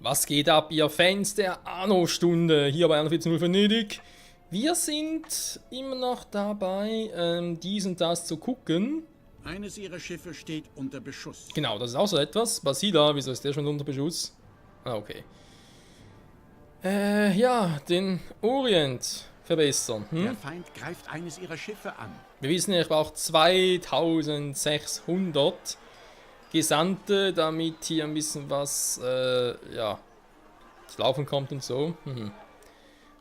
Was geht ab, ihr Fans der Anno-Stunde hier bei 41.0 Venedig? Wir sind immer noch dabei, dies und das zu gucken. Eines ihrer Schiffe steht unter Beschuss. Genau, das ist auch so etwas. Basila, wieso ist der schon unter Beschuss? Ah, okay. Ja, den Orient verbessern. Der Feind greift eines ihrer Schiffe an. Wir wissen ja, ich brauche 2600 Gesandte, damit hier ein bisschen was, ja, zu laufen kommt und so.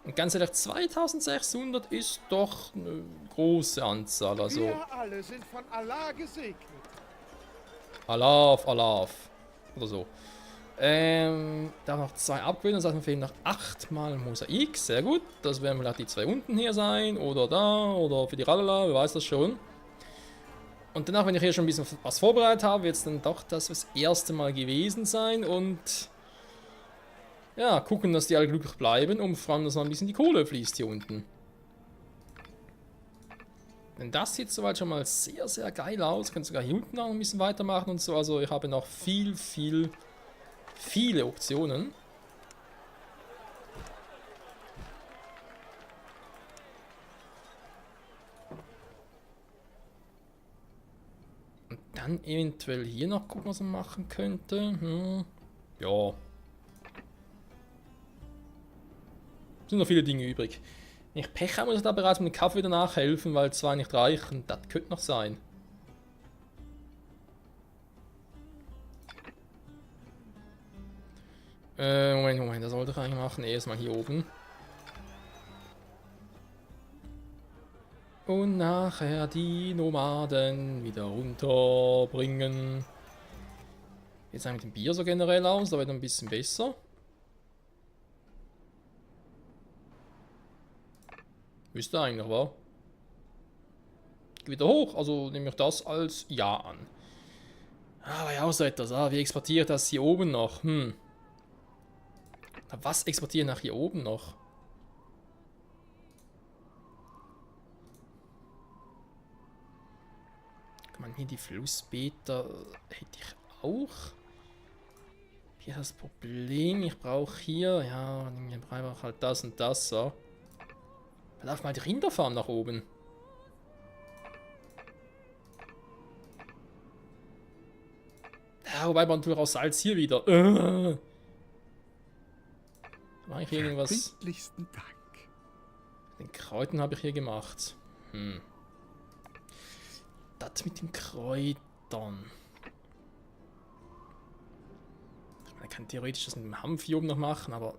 Und ganz ehrlich, 2600 ist doch eine große Anzahl, also... Wir alle sind von Allah gesegnet. Alaf, oder so. Da noch 2 abgewählt, das heißt, mir fehlen noch 8 mal Mosaik, sehr gut. Das werden vielleicht die 2 unten hier sein, oder da, oder für die Rallala, wer weiß das schon. Und danach, wenn ich hier schon ein bisschen was vorbereitet habe, wird es dann doch das erste Mal gewesen sein und ja, gucken, dass die alle glücklich bleiben und vor allem, dass noch ein bisschen die Kohle fließt hier unten. Denn das sieht soweit schon mal sehr, sehr geil aus. Ich kann sogar hier unten noch ein bisschen weitermachen und so. Also ich habe noch viele Optionen. Und dann eventuell hier noch gucken, was man machen könnte. Ja. Sind noch viele Dinge übrig. Wenn ich Pech habe, muss ich da bereits mit dem Kaffee wieder nachhelfen, weil 2 nicht reichen. Das könnte noch sein. Moment, das sollte ich eigentlich machen. Erstmal hier oben. Und nachher die Nomaden wieder runterbringen. Jetzt mit dem Bier so generell aus, da wird ein bisschen besser. Müsste eigentlich, wa? Wieder hoch, also nehme ich das als Ja an. Aber ja, auch so etwas, wie exportiert das hier oben noch? Was exportiert nach hier oben noch? Kann man hier die Flussbeete hätte ich auch. Hier das Problem, ich brauche hier, ja, ich brauche halt das und das, so. Da darf mal die Rinderfarm nach oben. Ja, wobei man natürlich auch Salz hier wieder. Mache ich irgendwas? Verbindlichsten Dank. Den Kräutern habe ich hier gemacht. Das mit den Kräutern. Man kann theoretisch das mit dem Hanf hier oben noch machen, aber...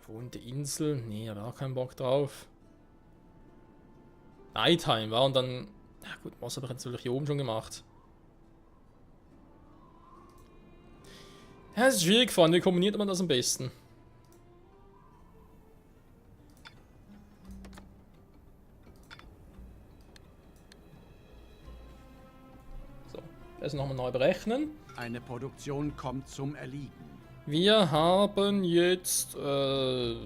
Wohnte Insel? Nee, habe auch keinen Bock drauf. Nighttime war und dann... Ja gut, was habe ich natürlich hier oben schon gemacht. Ja, es ist schwierig, Freunde. Wie kombiniert man das am besten? So, das nochmal neu berechnen. Eine Produktion kommt zum Erliegen. Wir haben jetzt 5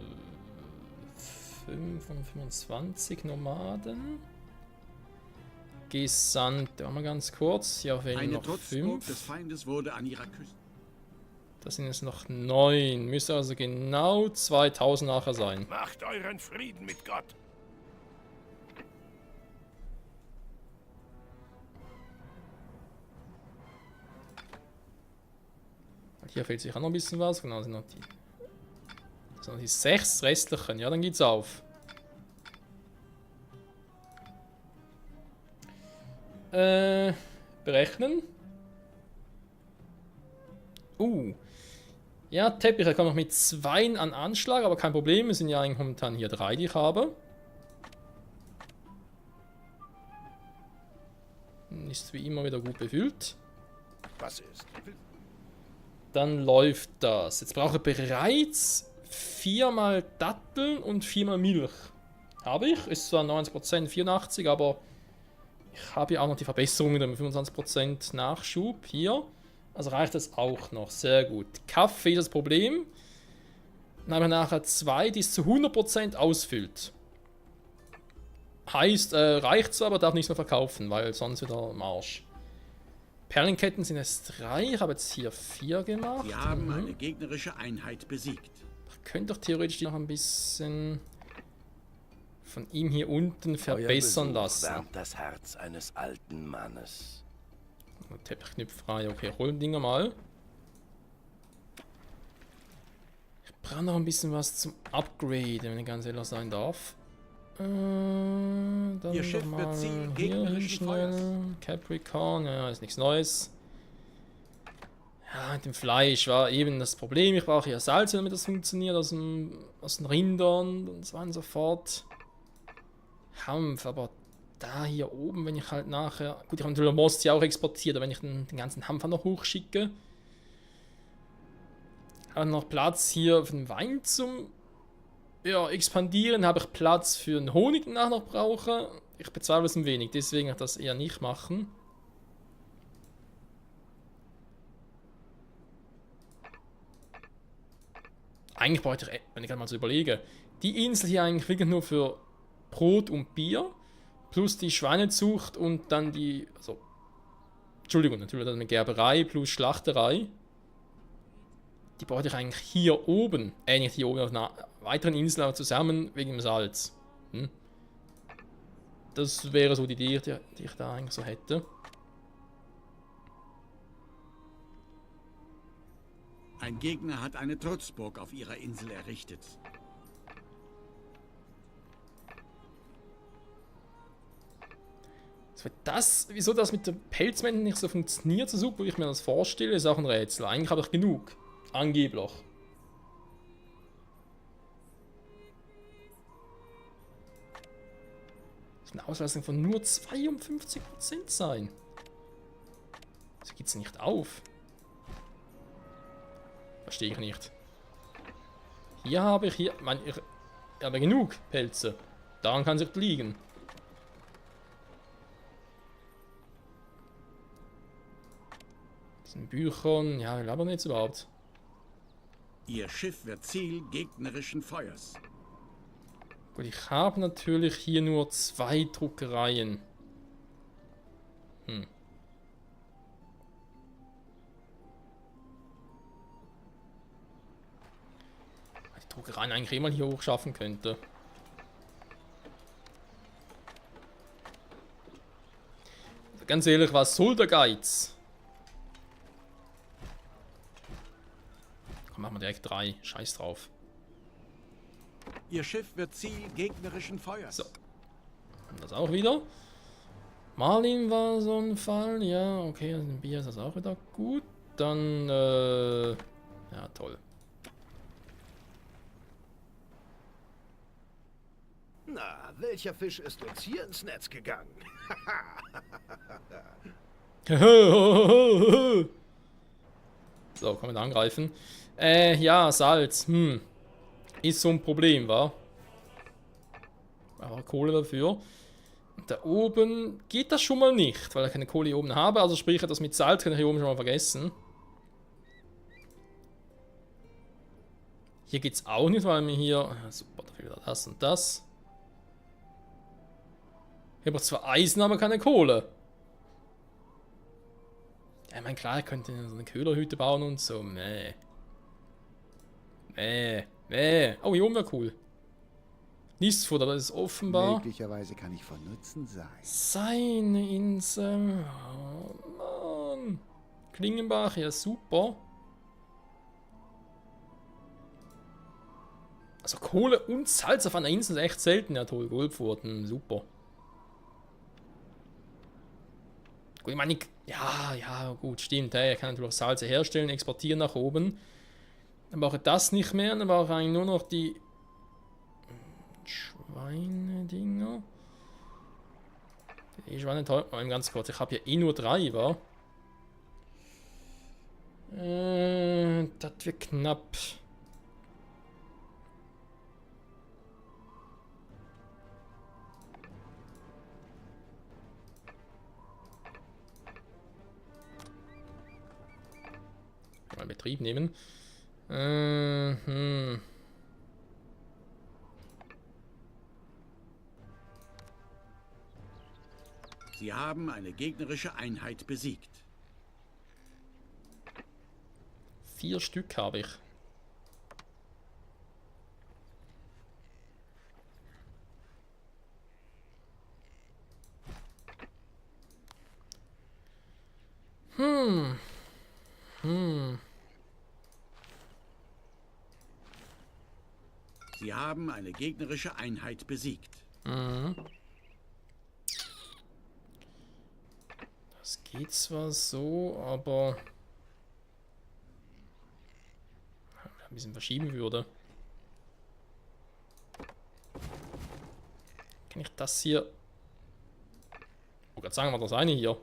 von 25 Nomaden. Gesandte, mal ganz kurz. Hier fehlen Eine noch Trutzburg 5. des Feindes wurde an ihrer Küste. Das sind jetzt noch 9. Müsste also genau 2000 nachher sein. Macht euren Frieden mit Gott. Hier fehlt sich auch noch ein bisschen was. Genau, sind noch die 6 restlichen. Ja, dann geht's auf. Berechnen. Ja, Teppiche kommen noch mit 2 an Anschlag, aber kein Problem. Es sind ja eigentlich momentan hier 3, die ich habe. Ist wie immer wieder gut befüllt. Was ist? Dann läuft das. Jetzt brauche ich bereits 4 mal Datteln und 4 mal Milch. Habe ich. Ist zwar 90%, 84, aber ich habe ja auch noch die Verbesserungen mit 25% Nachschub hier. Also reicht das auch noch. Sehr gut. Kaffee ist das Problem. Dann haben wir nachher 2, die es zu 100% ausfüllt. Heißt, reicht zwar, aber darf nichts mehr verkaufen, weil sonst wieder am Arsch. Perlenketten sind es 3. Ich habe jetzt hier 4 gemacht. Sie haben eine gegnerische Einheit besiegt. Ich könnte doch theoretisch die noch ein bisschen von ihm hier unten verbessern Euer Besuch lassen. wärmt das Herz eines alten Mannes. Teppichknopf frei. Okay, holen Dinger mal. Ich brauche noch ein bisschen was zum Upgrade, wenn ich ganz ehrlich sein darf. Dann Ihr Schiff noch wird mal Ziel hier gegnerischen Feuers. hinschnell. Capricorn, ja, ist nichts Neues. Ja, mit dem Fleisch war eben das Problem. Ich brauche ja Salz, damit das funktioniert, aus den Rindern und so weiter und so fort. Hanf, aber da hier oben, wenn ich halt nachher... Gut, ich habe natürlich Most ja auch exportiert, aber wenn ich den ganzen Hanf noch hochschicke... Habe noch Platz hier für den Wein zum expandieren. Habe ich Platz für den Honig, den ich noch brauche. Ich bezweifle es ein wenig, deswegen werde ich das eher nicht machen. Eigentlich bräuchte ich, wenn ich mal so überlege, die Insel hier eigentlich wirklich nur für Brot und Bier, plus die Schweinezucht und dann die, also, Entschuldigung, natürlich dann eine Gerberei plus Schlachterei. Die bräuchte ich eigentlich hier oben, nicht hier oben auf einer weiteren Insel, aber zusammen wegen dem Salz. Das wäre so die Idee, die ich da eigentlich so hätte. Ein Gegner hat eine Trutzburg auf ihrer Insel errichtet. Wieso das mit den Pelzmännchen nicht so funktioniert, so super wie ich mir das vorstelle, ist auch ein Rätsel. Eigentlich habe ich genug. Angeblich. Das eine Auslastung von nur 52% sein. So geht es nicht auf. Verstehe ich nicht. Hier habe ich ich habe genug Pelze. Daran kann es nicht liegen. Das sind Büchern. Ja, wir labern jetzt überhaupt. Ihr Schiff wird Ziel gegnerischen Feuers. Gut, ich habe natürlich hier nur 2 Druckereien. Die Druckereien eigentlich immer hier hoch schaffen könnte. Ganz ehrlich, was soll der Geiz? Komm, machen wir direkt 3. Scheiß drauf. Ihr Schiff wird Ziel gegnerischen Feuers. So. Und das auch wieder. Marlin war so ein Fall. Ja, okay, also ein Bier ist das auch wieder gut. Dann, ja, toll. Na, welcher Fisch ist uns hier ins Netz gegangen? So, kann man da angreifen. Ja, Salz. Ist so ein Problem, wa? Aber Kohle dafür. Und da oben geht das schon mal nicht, weil ich keine Kohle hier oben habe. Also sprich, das mit Salz kann ich hier oben schon mal vergessen. Hier geht's auch nicht, weil mir hier... Super, da fehlt das und das. Ich habe zwar Eisen, aber keine Kohle. Ja, ich meine, klar, ich könnte so eine Köhlerhütte bauen und so. Nee. Oh, hier oben wäre cool. Nistfutter, das ist offenbar Möglicherweise kann ich von Nutzen sein. seine Insel. Oh, Mann. Klingenbach, ja super. Also Kohle und Salz auf einer Insel ist echt selten. Ja toll, Goldpforten, super. Gut, ich meine, ja, gut, stimmt. Er kann natürlich Salze herstellen, exportieren nach oben. Dann brauche ich das nicht mehr, dann brauche ich eigentlich nur noch die Schweinedinger. Die Schweine toll. Ganz kurz, ich habe hier eh nur 3, wa? Das wird knapp. Mal Betrieb nehmen. Sie haben eine gegnerische Einheit besiegt. 4 Stück habe ich. Sie haben eine gegnerische Einheit besiegt. Das geht zwar so, aber ein bisschen verschieben würde. Kann ich das hier... Oh Gott, sagen wir das eine hier.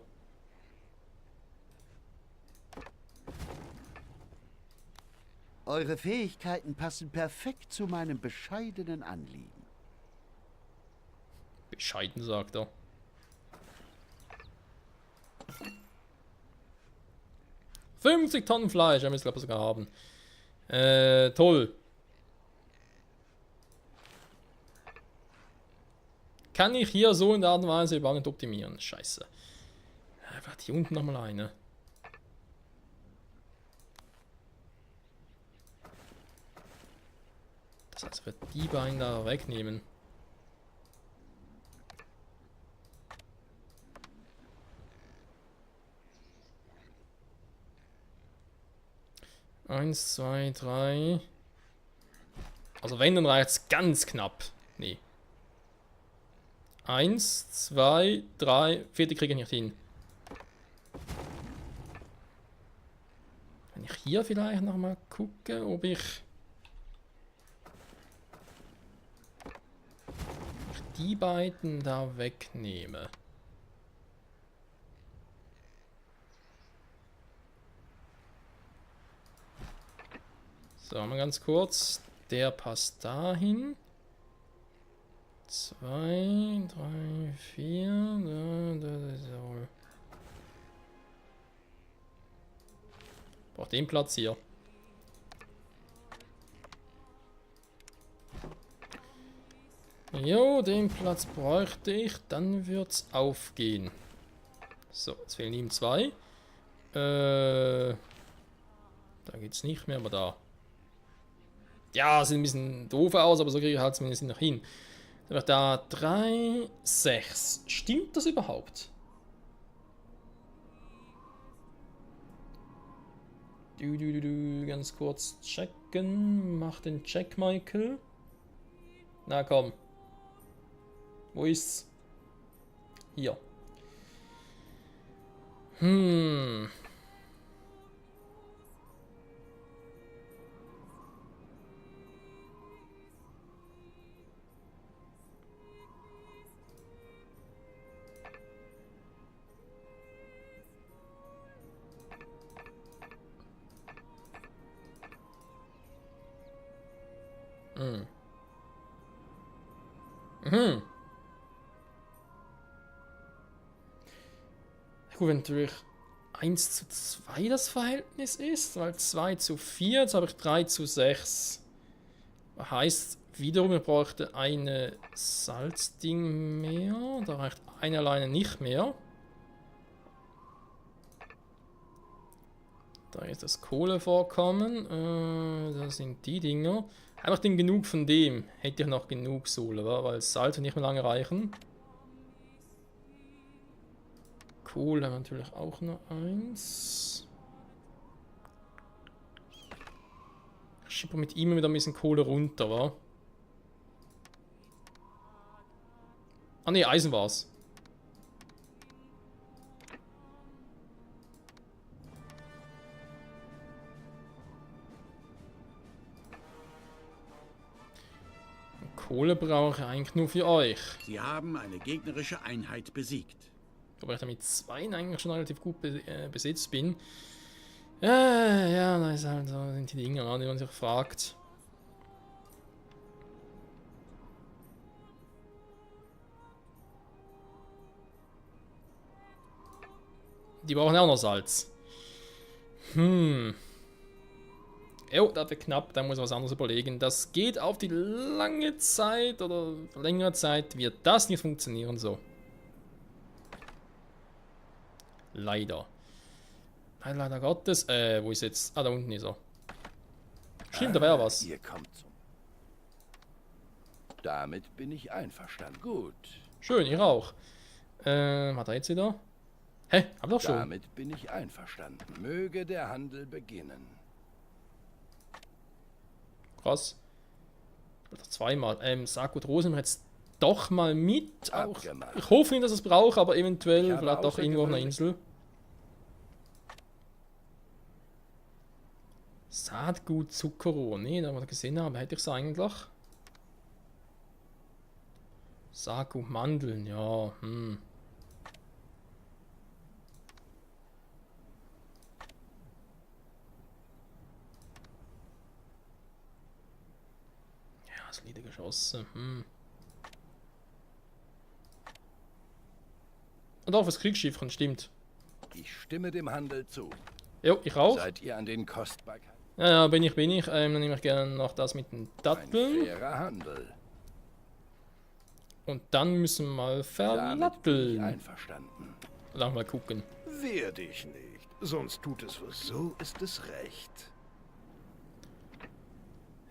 Eure Fähigkeiten passen perfekt zu meinem bescheidenen Anliegen. Bescheiden, sagt er. $50 Tonnen Fleisch, er müsste glaube ich sogar haben. Toll. Kann ich hier so in der Art und Weise überhaupt nicht optimieren? Scheiße. Einfach hier unten nochmal eine. Das heißt, wir die beiden da wegnehmen. Eins, zwei, drei. Also wenn, dann reicht's ganz knapp. Nee. 1, 2, 3, 4 kriege ich nicht hin. Wenn ich hier vielleicht nochmal gucke, ob ich die beiden da wegnehme. So, mal ganz kurz. Der passt dahin. 2, 3, 4. So. Braucht den Platz hier. Jo, den Platz bräuchte ich. Dann wird's aufgehen. So, jetzt fehlen ihm 2. Da geht's nicht mehr, aber da. Ja, sieht ein bisschen doof aus, aber so kriege ich halt zumindest noch hin. Dann wird da 3, 6. Stimmt das überhaupt? Ganz kurz checken. Mach den Check, Michael. Na komm. Wo ist's? Hier. Gut, wenn natürlich 1 zu 2 das Verhältnis ist, weil 2 zu 4, jetzt habe ich 3 zu 6. Heißt wiederum, ich bräuchte eine Salzding mehr. Da reicht eine alleine nicht mehr. Da ist das Kohlevorkommen. Das sind die Dinger. Einfach den genug von dem. Hätte ich noch genug Sohle, weil Salz wird nicht mehr lange reichen. Kohle haben wir natürlich auch noch 1. Ich schiebe mit ihm wieder ein bisschen Kohle runter, wa? Ah ne, Eisen war's. Kohle brauche ich eigentlich nur für euch. Sie haben eine gegnerische Einheit besiegt. Wobei ich damit 2 eigentlich schon relativ gut besetzt bin. Ja, da ist halt so, sind die Dinge, die man sich fragt. Die brauchen auch noch Salz. Jo, das wird knapp, da muss ich was anderes überlegen. Das geht auf die lange Zeit oder längere Zeit wird das nicht funktionieren so. Leider. Leider Gottes. Wo ist jetzt? Ah, da unten ist er. Stimmt, da wäre was. Ihr kommt zum... Damit bin ich einverstanden. Gut. Schön, ihr auch. Hat er jetzt wieder? Hä? Hab doch schon. Damit bin ich einverstanden. Möge der Handel beginnen. Krass. Oder zweimal. Saatgut Rosen jetzt doch mal mit. Auch. Abgemacht. Ich hoffe nicht, dass es braucht, aber Ich eventuell habe vielleicht auch irgendwo auf einer außergewöhnlich- Insel. Saatgut Zuckerrohr. Nee, da wir gesehen haben, hätte ich es eigentlich. Saatgut Mandeln, ja. Ja, solide geschossen. Und auch fürs Kriegsschiffchen, stimmt. Ich stimme dem Handel zu. Jo, ich auch. Seid ihr an den Kostbarkeiten? Ja, ja, bin ich. Dann nehme ich gerne noch das mit den Ein Datteln. fairer Handel. Und dann müssen wir mal Damit bin ich verlatteln. einverstanden. Lass mal gucken. Wehr dich nicht, sonst tut es was. So ist es recht.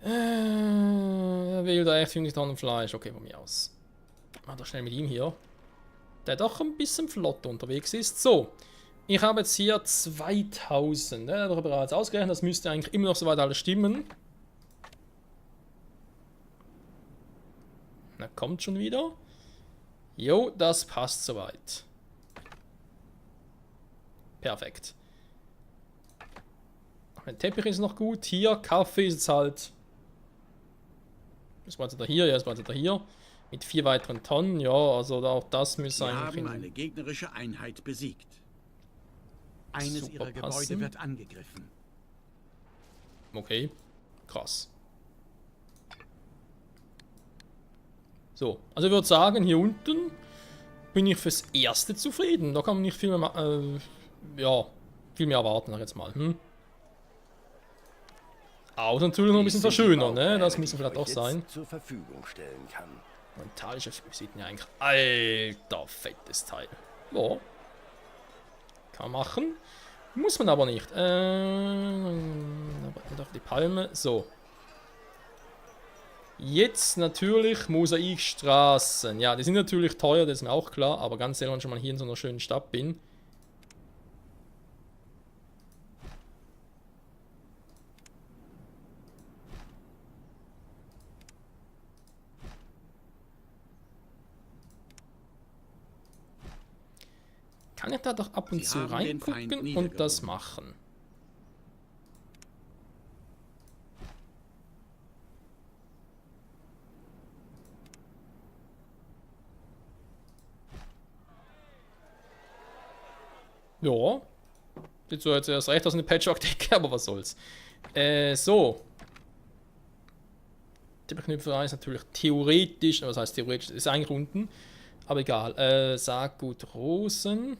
Er will da echt 50 Tonnen Fleisch. Okay, von mir aus. Mach doch schnell mit ihm hier. Der doch ein bisschen flott unterwegs ist. So. Ich habe jetzt hier 2000. Ja, doch bereits ausgerechnet. Das müsste eigentlich immer noch soweit alles stimmen. Na, kommt schon wieder. Jo, das passt soweit. Perfekt. Mein Teppich ist noch gut. Hier, Kaffee ist jetzt halt. Das war jetzt da hier, ja, das war jetzt da hier. Mit 4 weiteren Tonnen, ja, also auch das müsste Wir eigentlich. haben eine gegnerische Einheit besiegt. Eines Super ihrer Gebäude passen. wird angegriffen. Okay, krass. So, also ich würde sagen, hier unten bin ich fürs Erste zufrieden. Da kann man nicht viel mehr, ja, viel mehr erwarten, sag ich jetzt mal. Außer natürlich noch ein bisschen Dies sind die verschönern, ne? Bauteile, Das die müssen ich vielleicht euch auch jetzt sein. zur Verfügung stellen kann. Mentalische Physiten ja eigentlich. Alter, fettes Teil. Ja. Kann man machen. Muss man aber nicht. Auf die Palme. So. Jetzt natürlich Mosaikstraßen. Ja, die sind natürlich teuer, das ist mir auch klar. Aber ganz ehrlich, wenn ich schon mal hier in so einer schönen Stadt bin. Kann ich da doch ab und Sie zu haben den Feind reingucken und das niedergerungen. machen. Ja. Sieht so jetzt erst recht aus eine Patchwork-Decke, aber was soll's. So. Die Knüpferei ist natürlich theoretisch, was heißt theoretisch, ist eigentlich unten. Aber egal. Saatgut Rosen.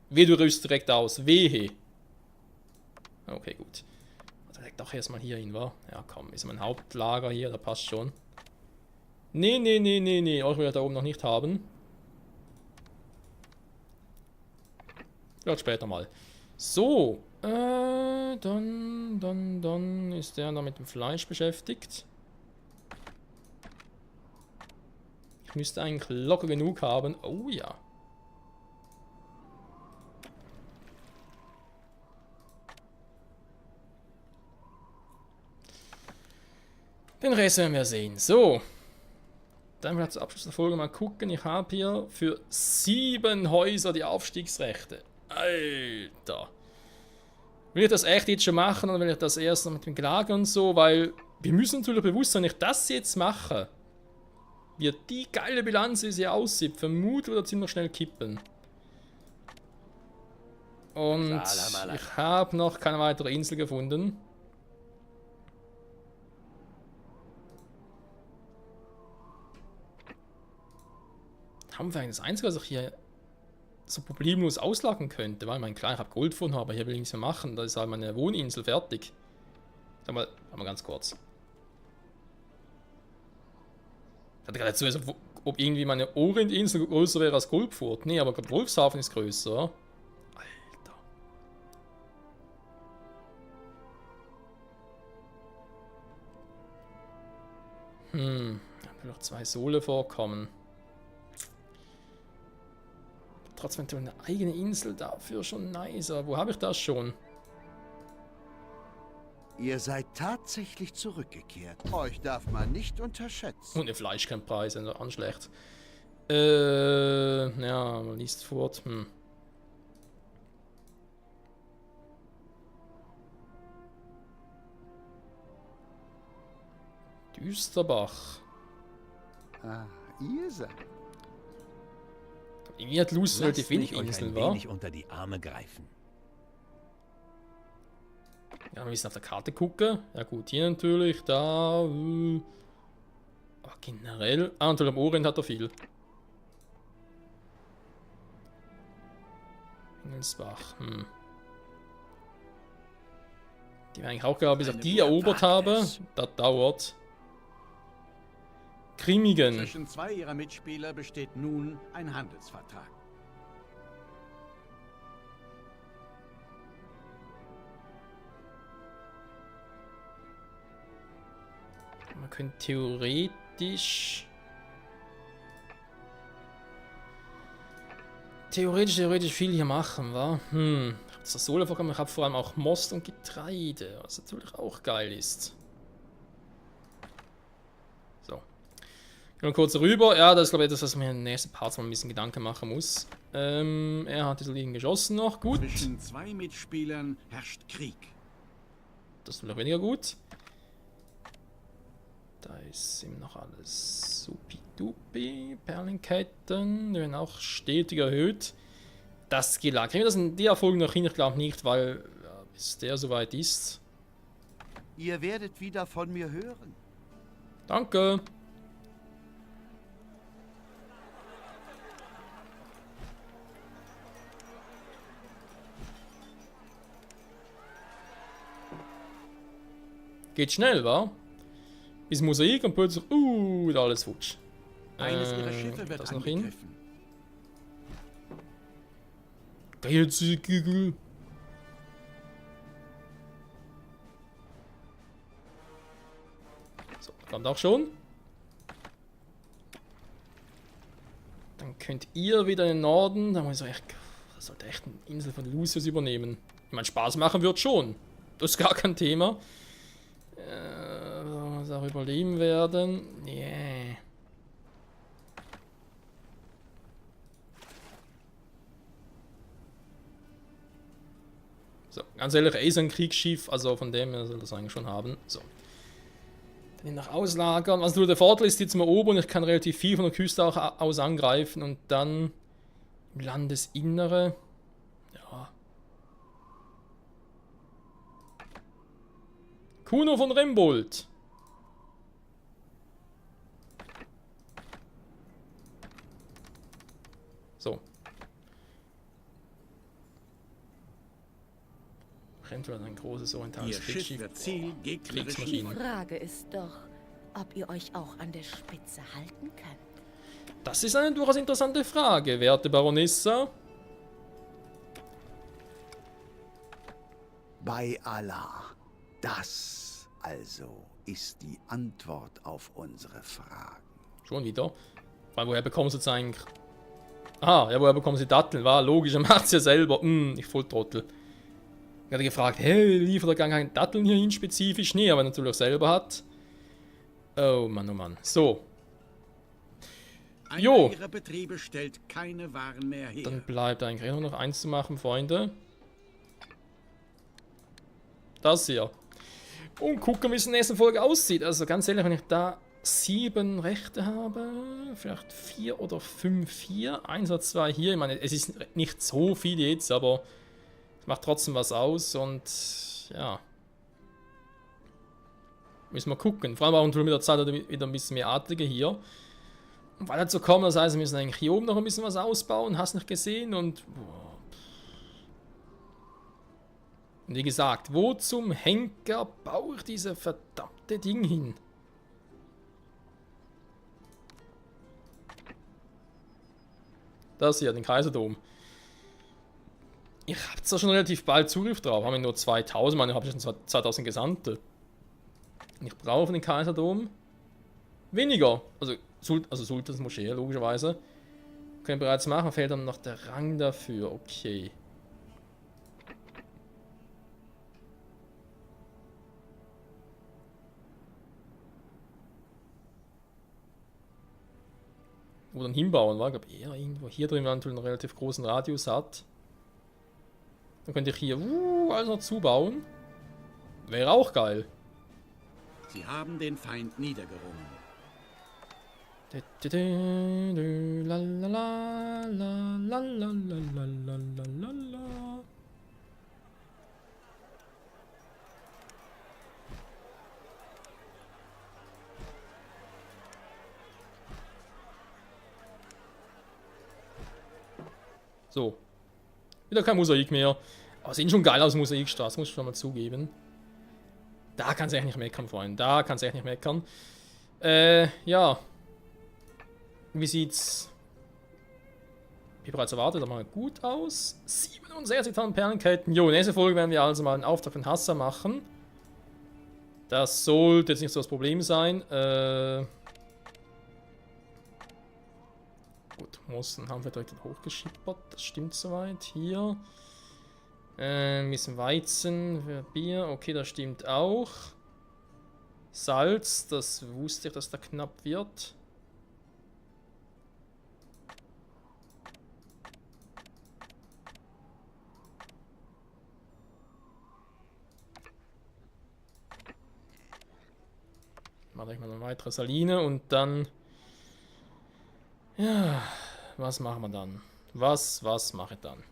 Wehe, du rüst direkt aus. Wehe. Okay, gut. Direkt auch erstmal hier hin, wa? Ja, komm, ist mein Hauptlager hier, da passt schon. Nee. Euch will ich da oben noch nicht haben. Vielleicht später mal. So. Dann ist der da mit dem Fleisch beschäftigt. Ich müsste eigentlich locker genug haben. Oh ja. Den Rest werden wir sehen. So. Dann will ich zum Abschluss der Folge mal gucken. Ich habe hier für 7 Häuser die Aufstiegsrechte. Alter. Will ich das echt jetzt schon machen oder will ich das erst noch mit dem Lager und so? Weil wir müssen natürlich bewusst sein, wenn ich das jetzt mache, wird die geile Bilanz, wie sie aussieht, vermutlich oder ziemlich schnell kippen. Und ich habe noch keine weitere Insel gefunden. Haben wir eigentlich das Einzige, was ich hier so problemlos auslagen könnte? Weil, klar, ich habe Gold gefunden, aber hier will ich nichts mehr machen. Da ist halt meine Wohninsel fertig. Sag mal ganz kurz. Ich hatte gerade so, ob irgendwie meine Orientinsel größer wäre als Goldfurt. Nee, aber Wolfshafen ist größer. Alter. noch 2 Sohle vorkommen. Trotzdem eine eigene Insel dafür schon nicer. Wo habe ich das schon? Ihr seid tatsächlich zurückgekehrt. Euch darf man nicht unterschätzen. Und der Fleischkernpreis ist auch schlecht. Ja, man liest fort. Düsterbach. Ah, ihr seid. Irgendwie hat Luz relativ Lasst wenig mich euch Inseln, ein wa? wenig unter die Arme greifen. Ja, wir müssen auf der Karte gucken. Ja gut, hier natürlich, da. Aber generell. Ah, und am Orient hat er viel. Engelsbach. Die wir eigentlich auch, glaube ich, bis auf die erobert haben. Das dauert. Krimigen. Zwischen 2 ihrer Mitspieler besteht nun ein Handelsvertrag. Man könnte theoretisch viel hier machen, wa? Ich habe das Sohle vorgekommen, ich habe vor allem auch Most und Getreide, was natürlich auch geil ist. So. Gehen wir kurz rüber. Ja, das ist, glaube ich, etwas, was mir in den nächsten Parts mal ein bisschen Gedanken machen muss. Er hat diese Ligen geschossen noch. Gut. Zwischen 2 Mitspielern herrscht Krieg. Das ist noch weniger gut. Da ist ihm noch alles supidupi. Perlenketten, die werden auch stetig erhöht. Das Skill-Lag. Kriegen wir das in der Folge noch hin? Ich glaube nicht, weil bis der soweit ist. Ihr werdet wieder von mir hören. Danke. Geht schnell, wa? Bis Mosaik und plötzlich, da alles futsch. Eines ihrer Schiffe wird das noch hin. angegriffen. Geilzügel. So, kommt auch schon. Dann könnt ihr wieder in den Norden. Da muss ich echt, das sollte echt eine Insel von Lucius übernehmen. Ich meine, Spaß machen wird schon. Das ist gar kein Thema. Muss auch überleben werden. Yeah. So, ganz ehrlich, er ist ein Kriegsschiff, also von dem her soll das eigentlich schon haben. So. Dann ihn noch auslagern. Was nur der Vorteil ist, jetzt mal oben und ich kann relativ viel von der Küste auch aus angreifen und dann im Landesinnere. Ja. Kuno von Rembold. So. Rennt wieder ein großes orientales Ihr Schiff Kriegsschiff. wird Ziel gegnerischer Die Kriegsmaschinen. Frage ist doch, ob ihr euch auch an der Spitze halten könnt. Das ist eine durchaus interessante Frage, werte Baronessa. Bei Allah. Das also ist die Antwort auf unsere Fragen. Schon wieder. Weil woher bekommen sie jetzt eigentlich... Ah, ja, woher bekommen sie Datteln? War logisch, er macht es ja selber. Ich Volltrottel. Ich hatte gefragt, hey, liefert er gar keine Datteln hierhin spezifisch? Nee, aber natürlich auch selber hat. Oh Mann, oh Mann. So. Jo. Einer ihrer Betriebe stellt keine Waren mehr her. Dann bleibt eigentlich nur noch eins zu machen, Freunde. Das hier. Und gucken, wie es in der nächsten Folge aussieht. Also ganz ehrlich, wenn ich da 7 Rechte habe, vielleicht 4 oder 5 hier, 1 oder 2 hier. Ich meine, es ist nicht so viel jetzt, aber es macht trotzdem was aus und ja. Müssen wir gucken. Vor allem auch mit der Zeit wieder ein bisschen mehr Adlige hier. Und weil dazu kommen, das heißt, wir müssen eigentlich hier oben noch ein bisschen was ausbauen, hast nicht gesehen und... Und wie gesagt, wo zum Henker baue ich diese verdammte Ding hin? Das hier, den Kaiserdom. Ich habe zwar schon relativ bald Zugriff drauf, haben wir nur 2000, meine, habe ich schon 2000 Gesandte. Und ich brauche den Kaiserdom. weniger. Also Sultans Moschee, logischerweise. Können wir bereits machen, fehlt dann noch der Rang dafür. Okay. Wo dann hinbauen, war, glaube ich, eher irgendwo hier drin, wenn man einen relativ großen Radius hat. Dann könnte ich hier alles noch zubauen. Wäre auch geil. Sie haben den Feind niedergerungen. So. Wieder kein Mosaik mehr. Aber sehen schon geil aus, Mosaikstraßen, muss ich schon mal zugeben. Da kannst du echt nicht meckern, Freunde. Da kannst du echt nicht meckern. Ja. Wie sieht's, wie bereits erwartet, aber mal gut aus. 67.000 Perlenketten. Jo, nächste Folge werden wir also mal einen Auftrag von Hassan machen. Das sollte jetzt nicht so das Problem sein. Gut, Mossen haben wir direkt hochgeschippert. Das stimmt soweit. Hier. Ein bisschen Weizen für Bier. Okay, das stimmt auch. Salz, das wusste ich, dass da knapp wird. Mache ich mal eine weitere Saline und dann... Ja, was machen wir dann? Was mache ich dann?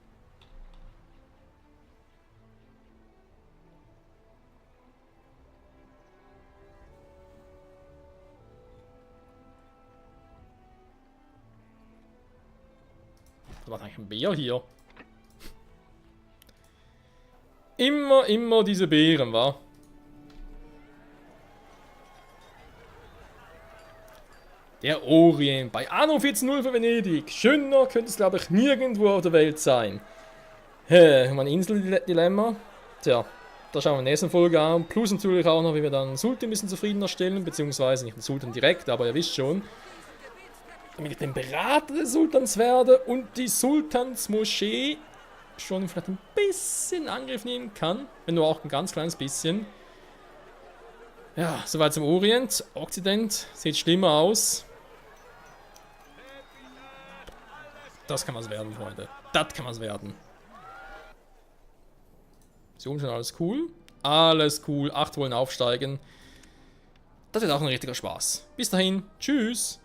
Was macht eigentlich ein Bär hier? Immer diese Beeren, wa? Der Orient bei Anno 14.0 für Venedig. Schöner könnte es, glaube ich, nirgendwo auf der Welt sein. Mein Inseldilemma. Tja, da schauen wir in der nächsten Folge an. Plus natürlich auch noch, wie wir dann Sultan ein bisschen zufriedener beziehungsweise nicht den Sultan direkt, aber ihr wisst schon. Damit ich den Berater des Sultans werde und die Sultansmoschee schon vielleicht ein bisschen in Angriff nehmen kann. Wenn nur auch ein ganz kleines bisschen. Ja, soweit zum Orient. Okzident sieht schlimmer aus. Das kann was werden, Freunde. Das kann was werden. So, schon alles cool. Alles cool. 8 wollen aufsteigen. Das wird auch ein richtiger Spaß. Bis dahin. Tschüss.